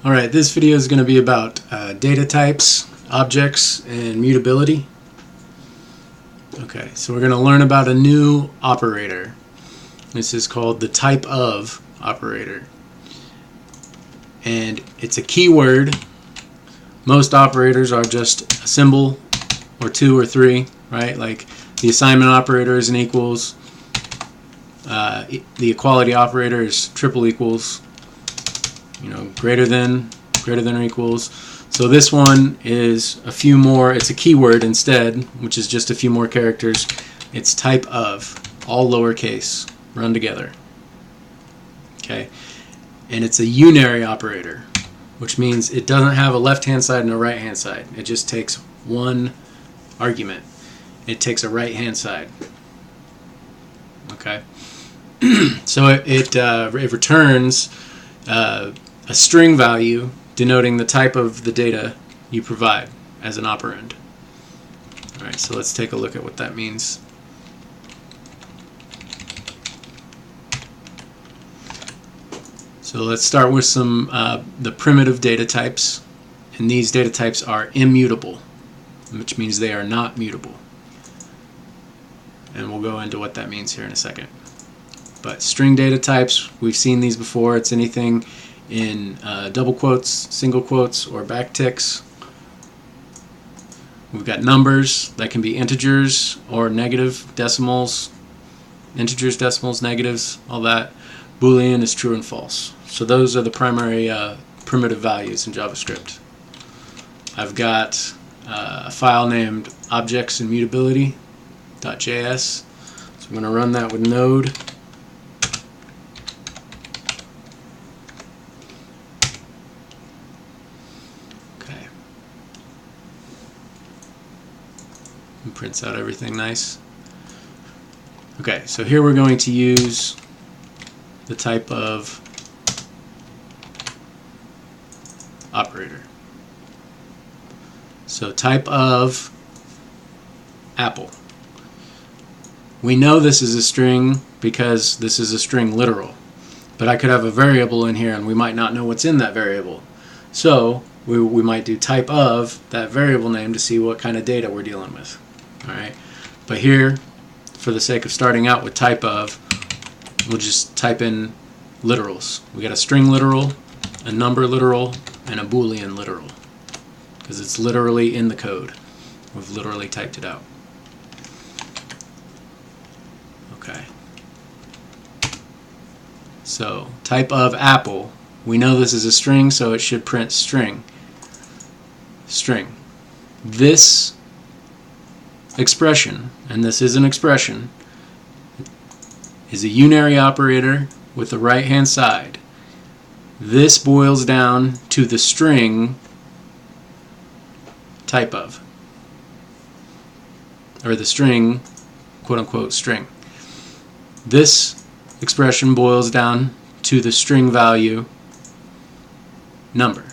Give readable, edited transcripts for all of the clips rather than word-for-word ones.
Alright, this video is going to be about data types, objects, and mutability. Okay, so we're going to learn about a new operator. This is called the Typeof Operator. And it's a keyword. Most operators are just a symbol or two or three, right? Like the assignment operator is an equals. The equality operator is triple equals. Greater than or equals. So this one is a few more. It's a keyword instead, which is just a few more characters. It's type of, all lowercase, run together. Okay, and it's a unary operator, which means it doesn't have a left-hand side and a right-hand side. It just takes one argument. It takes a right-hand side. Okay, so it returns a string value denoting the type of the data you provide as an operand. Alright, so let's take a look at what that means. So let's start with some the primitive data types, and these data types are immutable, which means they are not mutable. And we'll go into what that means here in a second. But string data types, we've seen these before. It's anything in double quotes, single quotes, or backticks. We've got numbers that can be integers or negative decimals, integers, decimals, negatives, all that. Boolean is true and false. So those are the primary primitive values in JavaScript. I've got a file named objectsimmutability.js. So I'm going to run that with Node. And prints out everything nice. Okay, so here we're going to use the Typeof operator. So Typeof apple. We know this is a string because this is a string literal, but I could have a variable in here and we might not know what's in that variable. So we might do Typeof that variable name to see what kind of data we're dealing with. Alright, but here, for the sake of starting out with Typeof, we'll just type in literals. We got a string literal, a number literal, and a Boolean literal, because it's literally in the code. We've literally typed it out. Okay. So Typeof apple, we know this is a string, so it should print string. String. This expression, and this is an expression, is a unary operator with the right hand side. This boils down to the string Typeof, or the string, quote unquote, string. This expression boils down to the string value number.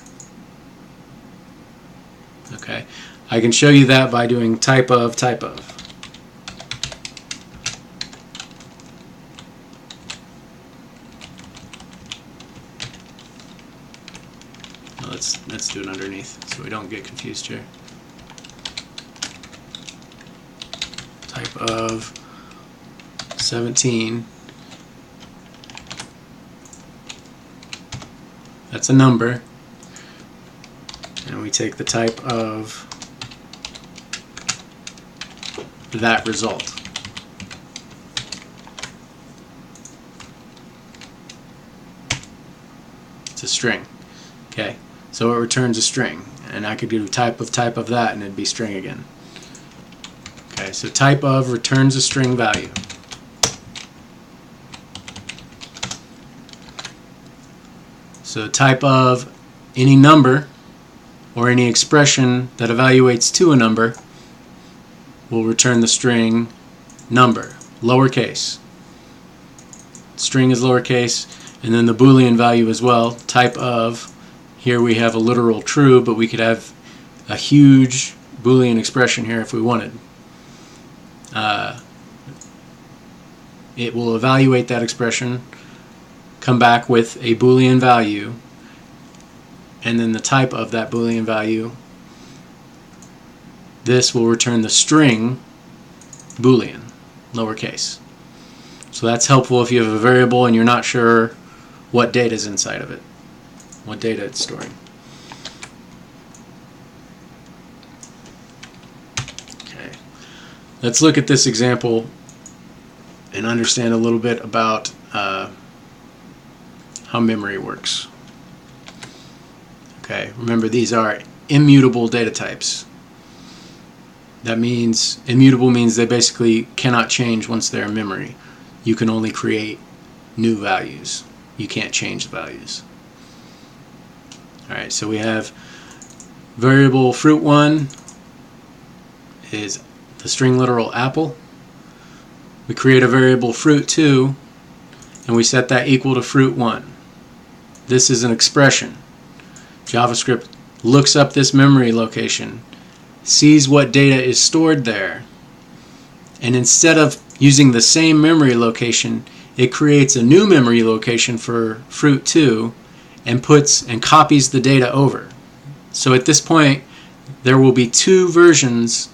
Okay, I can show you that by doing Typeof. Let's do it underneath so we don't get confused here. Typeof 17. That's a number. And we take the type of that result. It's a string. Okay, so it returns a string, and I could do type of that and it'd be string again. Okay, so Typeof returns a string value. So Typeof any number or any expression that evaluates to a number will return the string number, lowercase. String is lowercase, and then the Boolean value as well. Typeof, here we have a literal true, but we could have a huge Boolean expression here if we wanted. It will evaluate that expression, come back with a Boolean value, and then the type of that Boolean value, this will return the string Boolean, lowercase. So that's helpful if you have a variable and you're not sure what data is inside of it, what data it's storing. Okay, let's look at this example and understand a little bit about how memory works. Okay, remember these are immutable data types. That means, immutable means they basically cannot change once they're in memory. You can only create new values. You can't change the values. Alright, so we have variable fruit1 is the string literal apple. We create a variable fruit2 and we set that equal to fruit1. This is an expression. JavaScript looks up this memory location, sees what data is stored there, and instead of using the same memory location, it creates a new memory location for fruit2 and copies the data over. So at this point there will be two versions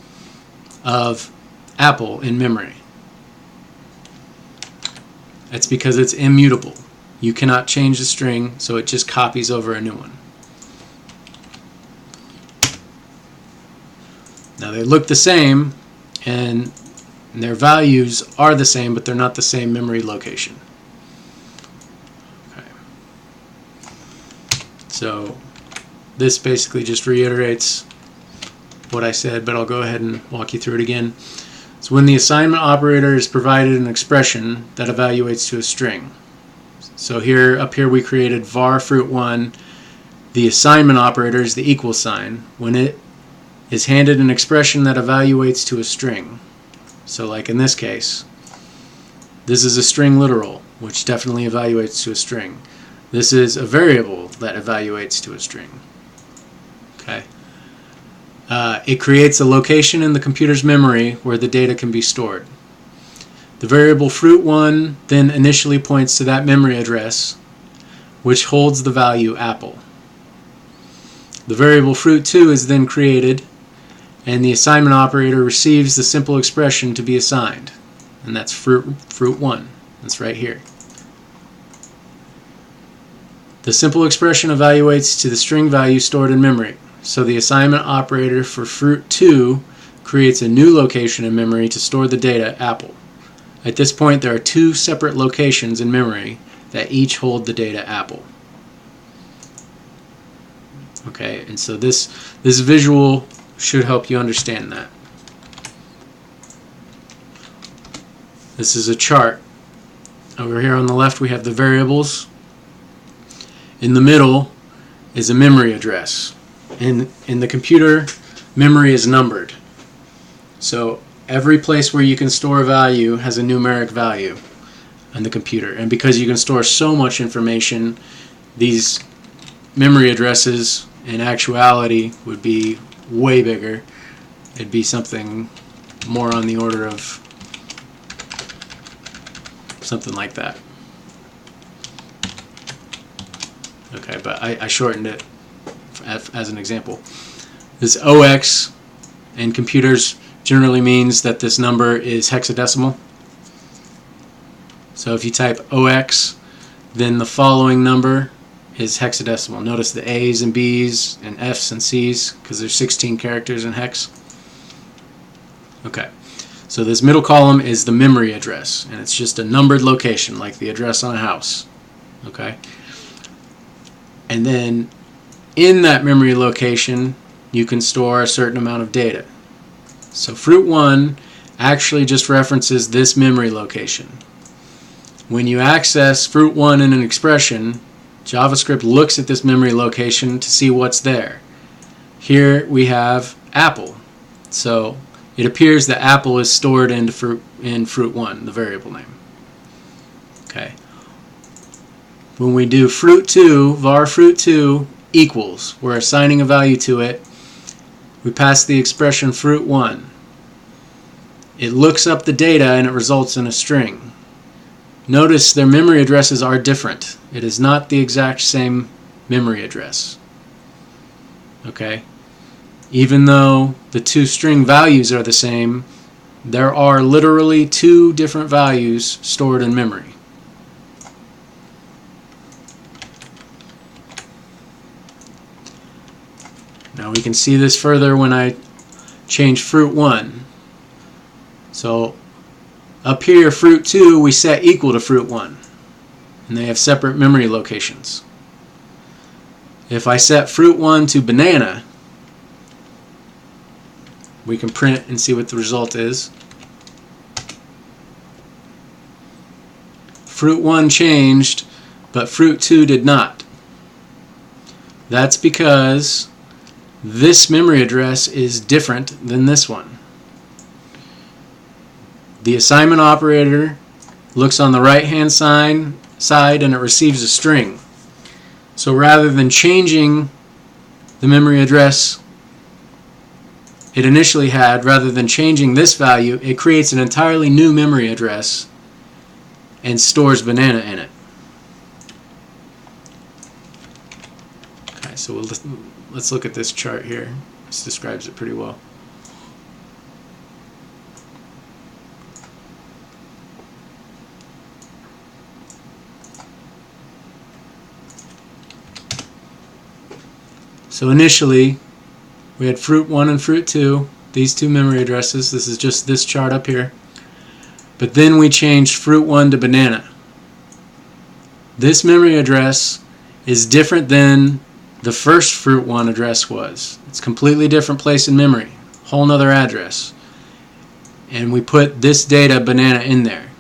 of apple in memory. That's because it's immutable. You cannot change the string, so it just copies over a new one. Now they look the same and their values are the same, but they're not the same memory location. Okay. So this basically just reiterates what I said, but I'll go ahead and walk you through it again. So when the assignment operator is provided an expression that evaluates to a string. So up here we created var fruit1. The assignment operator is the equal sign. When it is handed an expression that evaluates to a string. So like in this case, this is a string literal, which definitely evaluates to a string. This is a variable that evaluates to a string. Okay. It creates a location in the computer's memory where the data can be stored. The variable fruit1 then initially points to that memory address, which holds the value apple. The variable fruit2 is then created, and the assignment operator receives the simple expression to be assigned, and that's fruit1. That's right here. The simple expression evaluates to the string value stored in memory. So the assignment operator for fruit2 creates a new location in memory to store the data apple. At this point there are two separate locations in memory that each hold the data apple. Okay, and so this visual should help you understand that. This is a chart. Over here on the left we have the variables. In the middle is a memory address. In the computer, memory is numbered. So every place where you can store a value has a numeric value on the computer. And because you can store so much information, these memory addresses in actuality would be way bigger. It'd be something more on the order of something like that. Okay, but I shortened it as an example. This OX in computers generally means that this number is hexadecimal. So if you type OX, then the following number is hexadecimal. Notice the A's and B's and F's and C's because there's 16 characters in hex. Okay, so this middle column is the memory address, and it's just a numbered location like the address on a house. Okay, and then in that memory location you can store a certain amount of data. So fruit1 actually just references this memory location. When you access fruit1 in an expression, JavaScript looks at this memory location to see what's there. Here we have apple. So it appears that apple is stored in fruit1, the variable name. Okay. When we do fruit2, var fruit2 equals, we're assigning a value to it. We pass the expression fruit1. It looks up the data and it results in a string. Notice their memory addresses are different. It is not the exact same memory address. Okay? Even though the two string values are the same, there are literally two different values stored in memory. Now we can see this further when I change fruit1. So up here, fruit2 we set equal to fruit1, and they have separate memory locations. If I set fruit1 to banana, we can print and see what the result is. Fruit1 changed, but fruit2 did not. That's because this memory address is different than this one. The assignment operator looks on the right-hand side and it receives a string. So rather than changing the memory address it initially had, rather than changing this value, it creates an entirely new memory address and stores banana in it. Okay, so let's look at this chart here. This describes it pretty well. So initially we had fruit1 and fruit2, these two memory addresses. This is just this chart up here. But then we changed fruit1 to banana. This memory address is different than the first fruit1 address was. It's a completely different place in memory, whole nother address. And we put this data banana in there.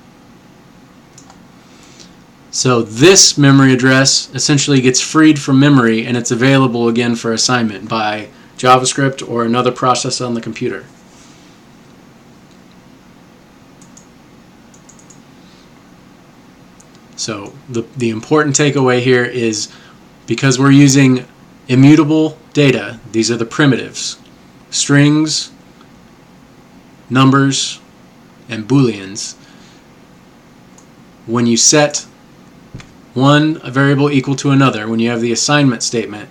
So this memory address essentially gets freed from memory and it's available again for assignment by JavaScript or another process on the computer. So the important takeaway here is, because we're using immutable data, these are the primitives, strings, numbers, and booleans. When you set one variable equal to another, when you have the assignment statement,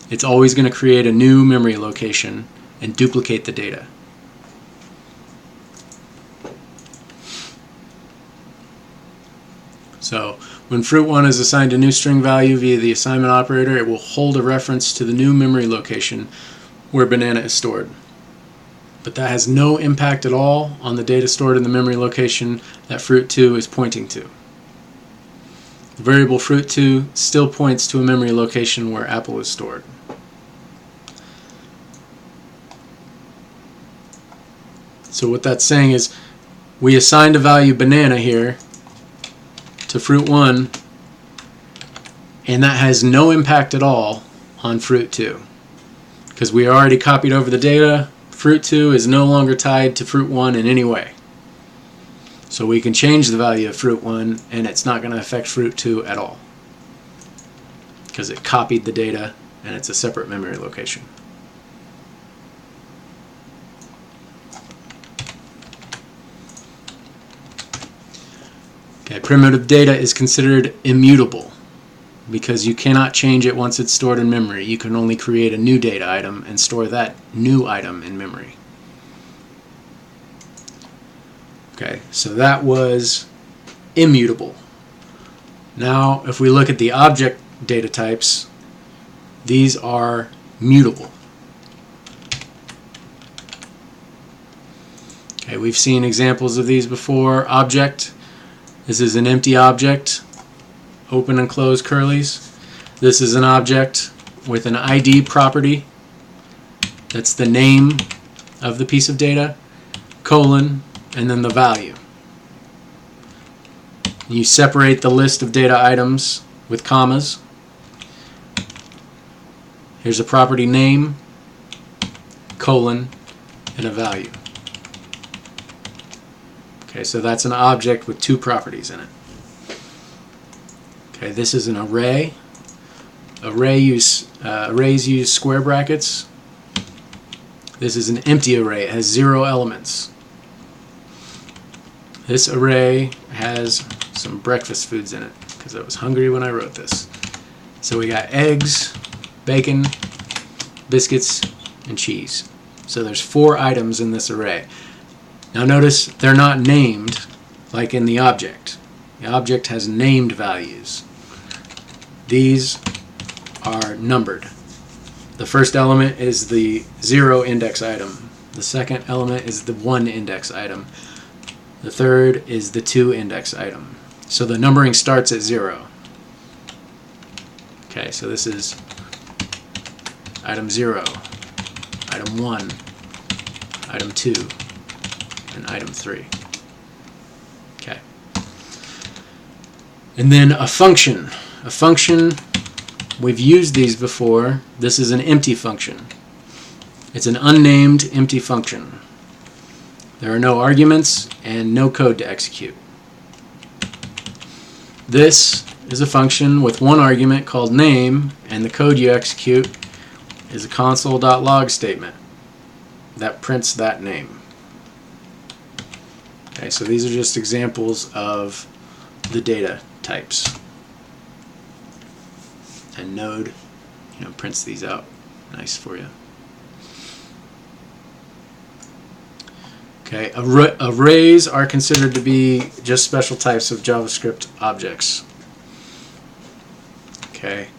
it's always going to create a new memory location and duplicate the data. So when fruit1 is assigned a new string value via the assignment operator, it will hold a reference to the new memory location where banana is stored. But that has no impact at all on the data stored in the memory location that fruit2 is pointing to. The variable fruit2 still points to a memory location where apple is stored. So what that's saying is we assigned a value banana here to fruit1, and that has no impact at all on fruit2 because we already copied over the data. Fruit2 is no longer tied to fruit1 in any way. So we can change the value of fruit1 and it's not going to affect fruit2 at all because it copied the data and it's a separate memory location. Okay, primitive data is considered immutable because you cannot change it once it's stored in memory. You can only create a new data item and store that new item in memory. Okay, so that was immutable. Now, if we look at the object data types, these are mutable. Okay, we've seen examples of these before. Object. This is an empty object, open and close curlies. This is an object with an ID property. That's the name of the piece of data, colon, and then the value. You separate the list of data items with commas. Here's a property name, colon, and a value. Okay, so that's an object with two properties in it. Okay, this is an array. Arrays use square brackets. This is an empty array. It has 0 elements. This array has some breakfast foods in it because I was hungry when I wrote this. So we got eggs, bacon, biscuits, and cheese. So there's 4 items in this array. Now notice they're not named like in the object. The object has named values. These are numbered. The first element is the 0 index item. The second element is the 1 index item. The third is the 2 index item. So the numbering starts at 0. Okay, so this is item 0, item 1, item 2, and item 3. Okay. And then a function. A function, we've used these before. This is an empty function. It's an unnamed empty function. There are no arguments and no code to execute. This is a function with one argument called name, and the code you execute is a console.log statement that prints that name. Okay, so these are just examples of the data types. And Node, prints these out nice for you. Okay, arrays are considered to be just special types of JavaScript objects. Okay,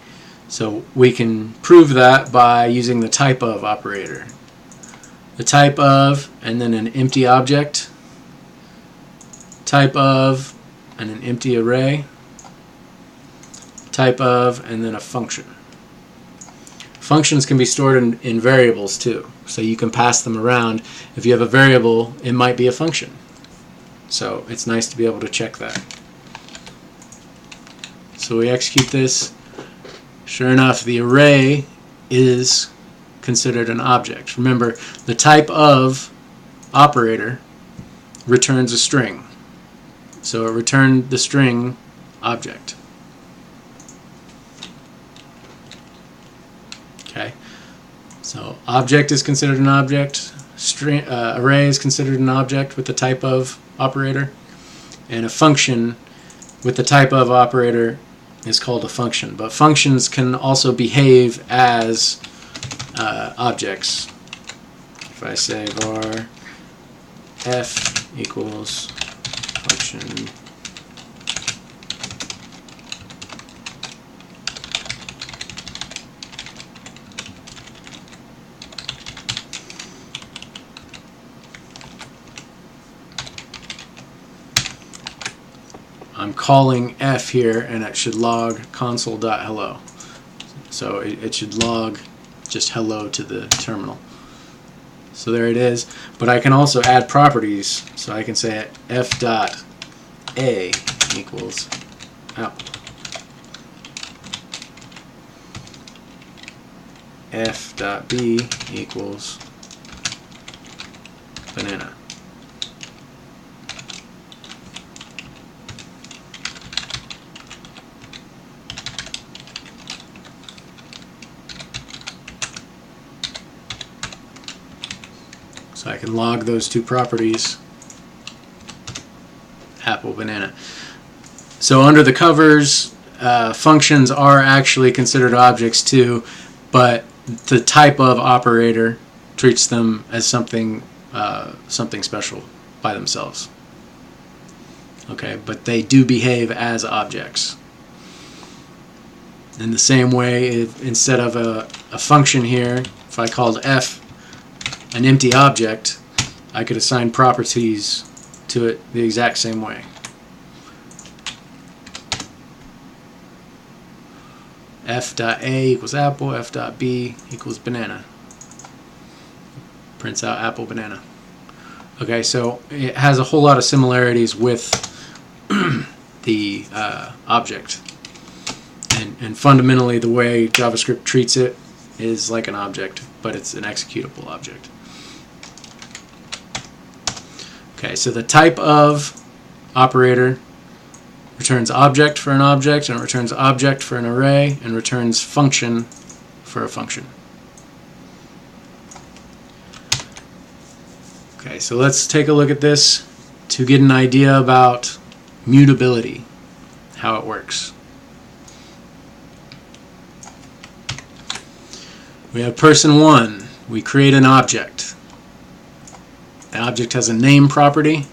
so we can prove that by using the Typeof operator. The type of, and then an empty object, type of, and an empty array, type of, and then a function. Functions can be stored in variables too, so you can pass them around. If you have a variable, it might be a function. So it's nice to be able to check that. So we execute this. Sure enough, the array is considered an object. Remember, the Typeof operator returns a string. So it returned the string object. Okay, so object is considered an object, array is considered an object with the Typeof operator, and a function with the Typeof operator is called a function. But functions can also behave as objects. If I say var f equals function I'm calling f here, and it should log console.hello. So it should log just hello to the terminal. So there it is. But I can also add properties. So I can say f.a equals apple. f.b equals banana. So I can log those two properties, apple, banana. So under the covers, functions are actually considered objects too, but the Typeof operator treats them as something special by themselves. Okay, but they do behave as objects. In the same way, if instead of a function here, if I called f an empty object, I could assign properties to it the exact same way. f.a equals apple, f.b equals banana. Prints out apple, banana. Okay, so it has a whole lot of similarities with the object. And fundamentally, the way JavaScript treats it is like an object, but it's an executable object. Okay, so the Typeof operator returns object for an object, and it returns object for an array, and returns function for a function. Okay, so let's take a look at this to get an idea about mutability, how it works. We have person 1. We create an object. The object has a name property,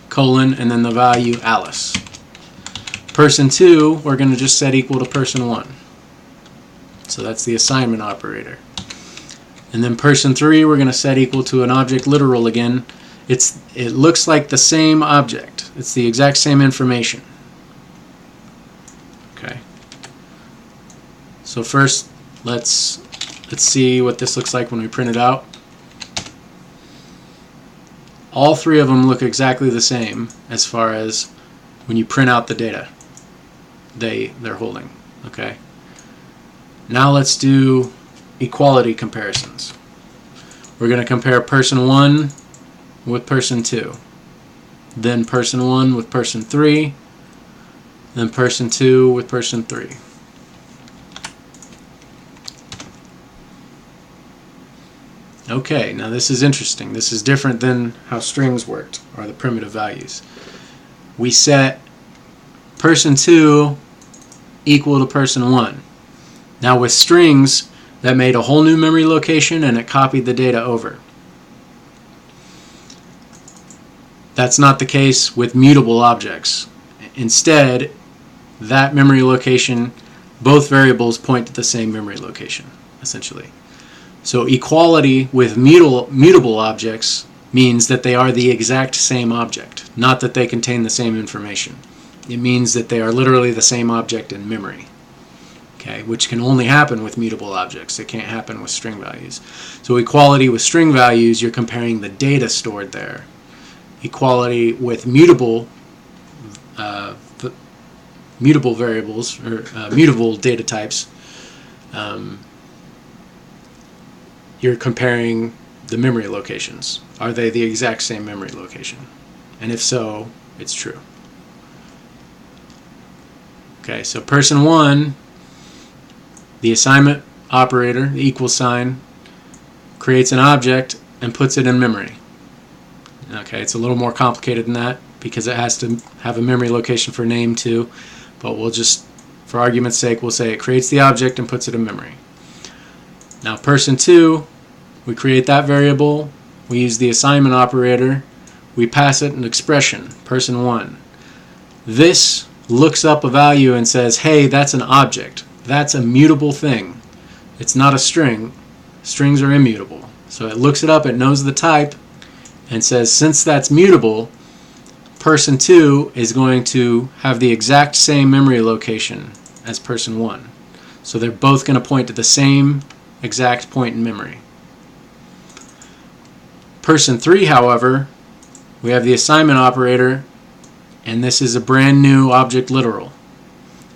colon, and then the value Alice. Person 2, we're going to just set equal to person 1. So that's the assignment operator. And then person 3, we're going to set equal to an object literal again. It looks like the same object. It's the exact same information. Okay. So first, let's see what this looks like when we print it out. All 3 of them look exactly the same as far as when you print out the data they're holding. Okay. Now let's do equality comparisons. We're going to compare person 1 with person 2, then person 1 with person 3, then person 2 with person 3. Okay, now this is interesting. This is different than how strings worked, or the primitive values. We set person 2 equal to person 1. Now with strings, that made a whole new memory location and it copied the data over. That's not the case with mutable objects. Instead, that memory location, both variables point to the same memory location, essentially. So equality with mutable objects means that they are the exact same object, not that they contain the same information. It means that they are literally the same object in memory. Okay, which can only happen with mutable objects. It can't happen with string values. So equality with string values, you're comparing the data stored there. Equality with mutable variables, or mutable data types, you're comparing the memory locations. Are they the exact same memory location? And if so, it's true. Okay, so person 1, the assignment operator, the equal sign, creates an object and puts it in memory. Okay, it's a little more complicated than that because it has to have a memory location for name too, but we'll just, for argument's sake, we'll say it creates the object and puts it in memory. Now person 2, we create that variable, we use the assignment operator, we pass it an expression, person 1. This looks up a value and says, hey, that's an object. That's a mutable thing. It's not a string. Strings are immutable. So it looks it up, it knows the type, and says, since that's mutable, person 2 is going to have the exact same memory location as person 1. So they're both going to point to the same exact point in memory. Person 3, however, we have the assignment operator, and this is a brand new object literal.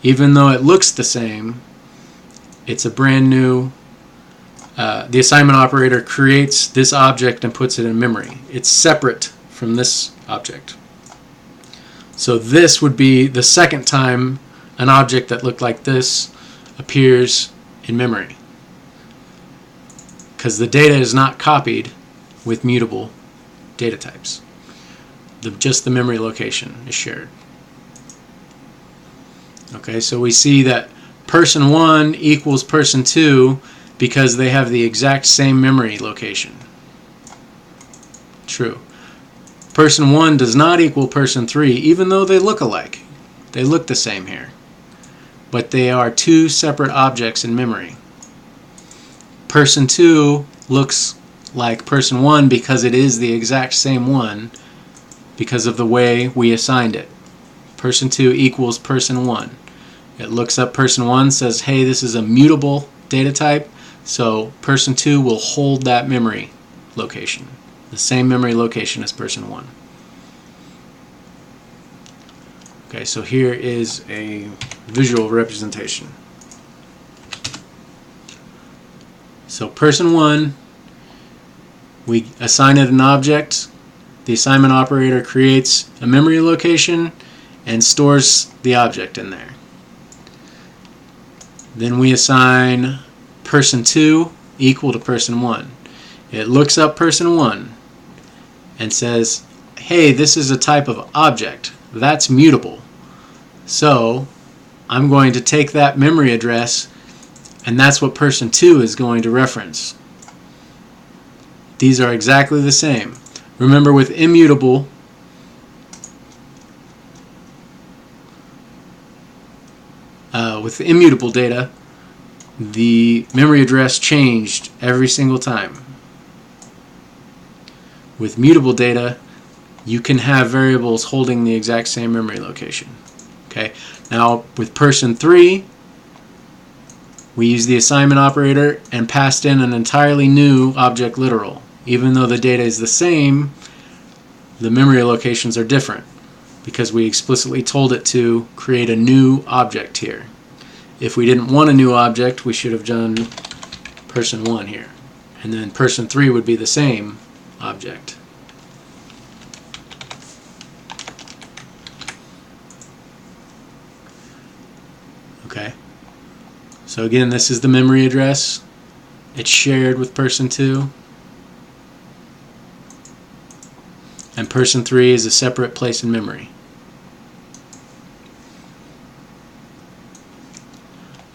Even though it looks the same, it's a brand new, the assignment operator creates this object and puts it in memory. It's separate from this object. So this would be the second time an object that looked like this appears in memory, because the data is not copied with mutable data types. Just the memory location is shared. Okay, so we see that person 1 equals person 2 because they have the exact same memory location. True. Person 1 does not equal person 3, even though they look alike. They look the same here. But they are 2 separate objects in memory. Person 2 looks like person 1 because it is the exact same one because of the way we assigned it. Person 2 equals person 1. It looks up person 1, says, hey, this is a mutable data type, so person 2 will hold that memory location, the same memory location as person 1. Okay, so here is a visual representation. So person 1, we assign it an object. The assignment operator creates a memory location and stores the object in there. Then we assign person 2 equal to person 1. It looks up person 1 and says, hey, this is a type of object. That's mutable. So I'm going to take that memory address And that's what person 2 is going to reference. These are exactly the same. Remember, with immutable, data, the memory address changed every single time. With mutable data, you can have variables holding the exact same memory location. Okay. Now, with person 3, we use the assignment operator and passed in an entirely new object literal. Even though the data is the same, the memory locations are different because we explicitly told it to create a new object here. If we didn't want a new object, we should have done person 1 here. And then person 3 would be the same object. Okay. So again, this is the memory address. It's shared with person 2. And person 3 is a separate place in memory.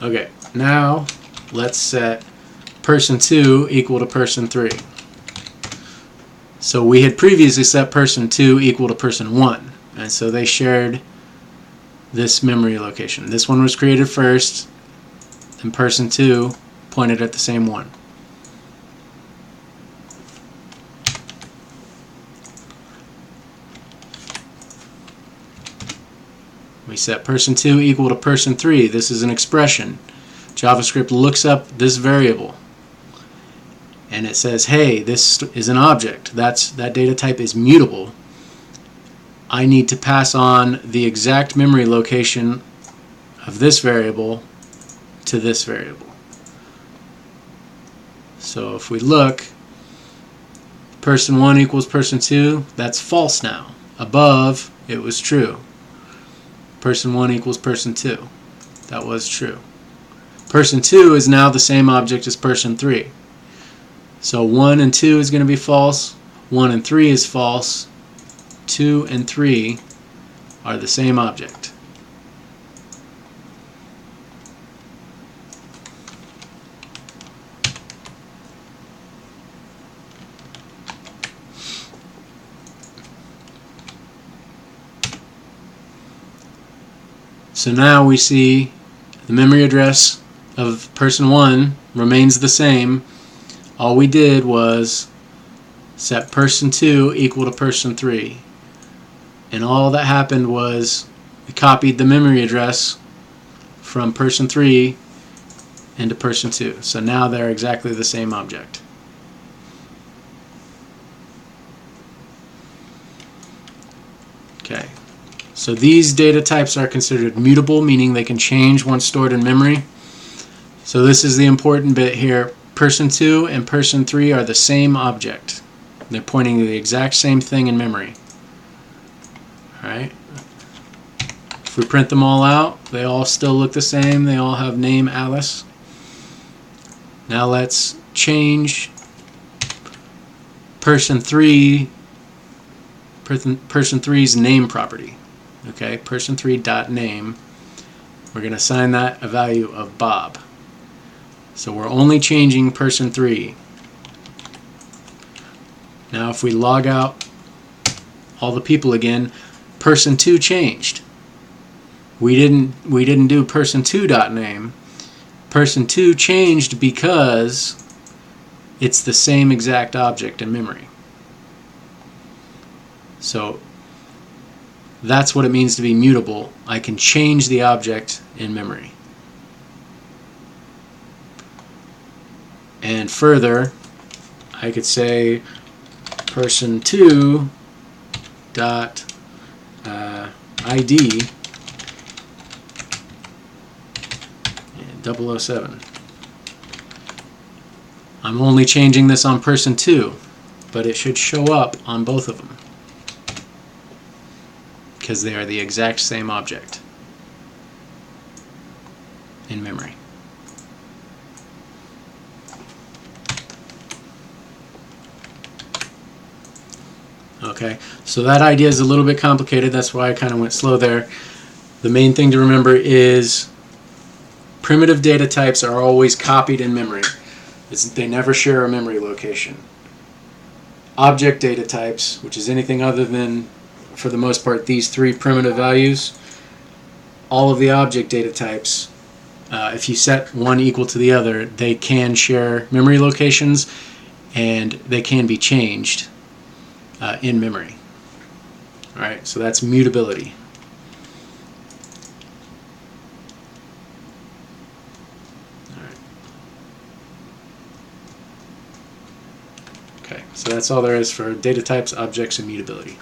Okay, now let's set person 2 equal to person 3. So we had previously set person 2 equal to person 1, and so they shared this memory location. This one was created first, and person 2 pointed at the same one. We set person 2 equal to person 3. This is an expression. JavaScript looks up this variable and it says, hey, this is an object. That data type is mutable. I need to pass on the exact memory location of this variable to this variable. So if we look, person 1 equals person 2, that's false now. Above, it was true. Person 1 equals person 2. That was true. Person 2 is now the same object as person 3. So 1 and 2 is going to be false. 1 and 3 is false. 2 and 3 are the same object. So now we see the memory address of person 1 remains the same. All we did was set person 2 equal to person 3. And all that happened was we copied the memory address from person 3 into person 2. So now they're exactly the same object. Okay. So these data types are considered mutable, meaning they can change once stored in memory. So this is the important bit here. Person 2 and person 3 are the same object. They're pointing to the exact same thing in memory. Alright. If we print them all out, they all still look the same. They all have name Alice. Now let's change person 3, person 3's name property. Okay, person3.name. We're going to assign that a value of Bob. So we're only changing person 3. Now if we log out all the people again, person 2 changed. We didn't do person2.name. Person 2 changed because it's the same exact object in memory. So that's what it means to be mutable. I can change the object in memory. And further, I could say person2 dot ID 007. I'm only changing this on person 2, but it should show up on both of them because they are the exact same object in memory. Okay, so that idea is a little bit complicated. That's why I kind of went slow there. The main thing to remember is Primitive data types are always copied in memory. They never share a memory location. Object data types, which is anything other than, for the most part, these three primitive values, all of the object data types, if you set one equal to the other, they can share memory locations, and they can be changed in memory. All right, so that's mutability. Okay, so that's all there is for data types, objects, and mutability.